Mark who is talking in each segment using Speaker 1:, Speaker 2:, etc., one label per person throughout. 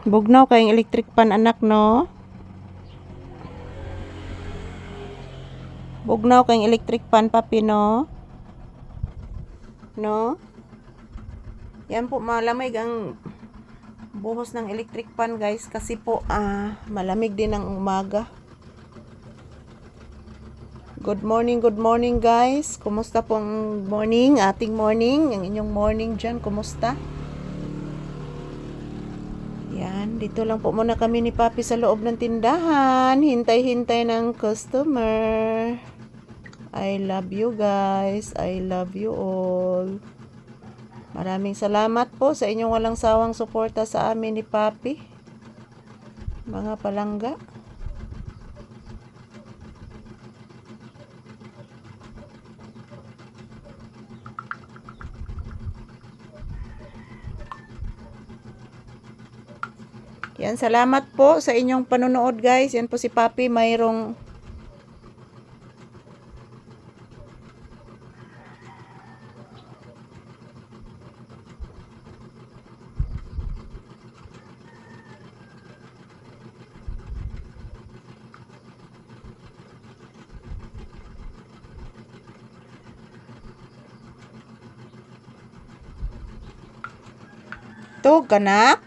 Speaker 1: Bugnaw kayong electric pan anak no. Bugnaw kayong electric pan papi no. No? Yan po malamig ang buhos ng electric pan guys kasi po malamig din ang umaga. Good morning guys. Kumusta po ang morning? Ating morning, ang inyong morning dyan, kumusta? Yan, dito lang po muna kami ni Papi sa loob ng tindahan. Hintay-hintay ng customer. I love you guys. I love you all. Maraming salamat po sa inyong walang sawang suporta sa amin ni Papi. Mga palangga. Yan, salamat po sa inyong panonood guys. Yan po si Papi, mayroong tug anak.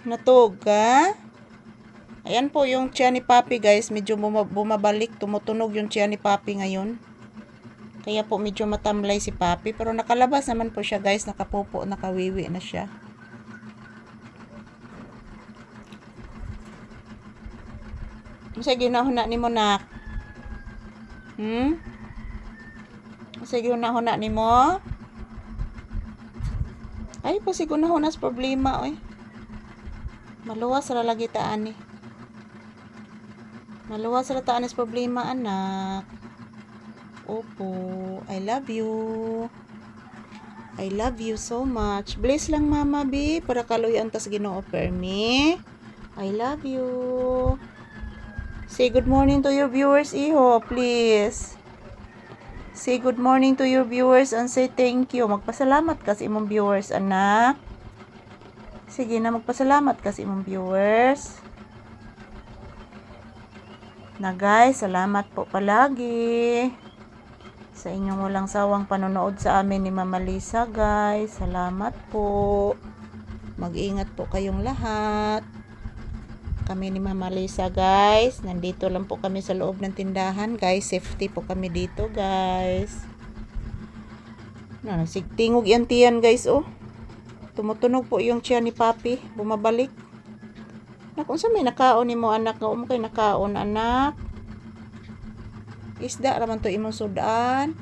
Speaker 1: Natug ka. Ayan po yung tiyan ni Papi guys. Medyo bumabalik. Tumutunog yung tiyan ni Papi ngayon. Kaya po medyo matamlay si Papi. Pero nakalabas naman po siya guys. Nakapupo, nakawiwi na siya. Sige hunahuna ni mo nak. Sige hunahuna ni mo. Ay po sige hunas problema oy. Maluwas ra lagi taan ni. Maluwas ra taan is problema anak. Opo, I love you. I love you so much. Bless lang mama bi para kaluyan tas Ginoo permi. I love you. Say good morning to your viewers iho, please. Say good morning to your viewers and say thank you. Magpasalamat ka sa imong viewers anak. Sige na, magpasalamat kasi imong viewers. Na guys, salamat po palagi sa inyong walang sawang panonood sa amin ni Mama Lisa guys. Salamat po. Mag-ingat po kayong lahat. Kami ni Mama Lisa guys. Nandito lang po kami sa loob ng tindahan guys. Safety po kami dito guys. Sigtingog yan tiyan guys oh. Tumutunog po yung tiyan ni Papi. Bumabalik. Kung sa may nakaon ni mo anak. Nga kay nakaon anak. Isda raman to imong sudan.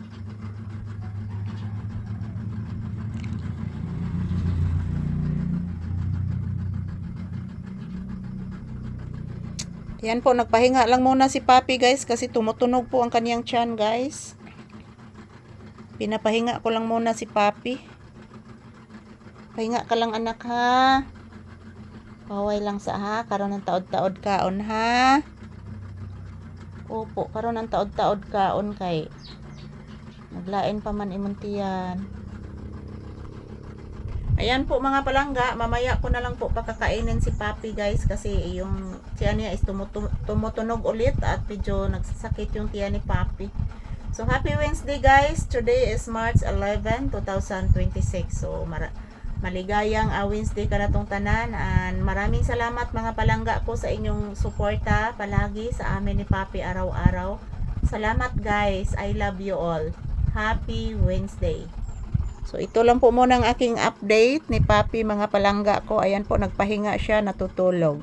Speaker 1: Yan po. Nagpahinga lang muna si Papi guys. Kasi tumutunog po ang kaniyang tiyan guys. Pinapahinga ko lang muna si Papi. Pahinga ka lang anak ha. Paway lang sa ha. Karon ng taod-taod kaon ha. Opo, karon ng taod-taod kaon kay naglain pa man imong tiyan. Ayan po mga palangga. Mamaya ko na lang po pakakainin si Papi guys. Kasi yung tiyan niya is tumutunog ulit. At medyo nagsasakit yung tiyan ni Papi. So happy Wednesday guys. Today is March 11, 2026. So maligayang Wednesday ka na tong tanan and maraming salamat mga palangga ko sa inyong suporta palagi sa amin ni Papi araw-araw. Salamat guys. I love you all. Happy Wednesday. So ito lang po muna ang aking update ni Papi mga palangga ko. Ayan po, nagpahinga siya, natutulog.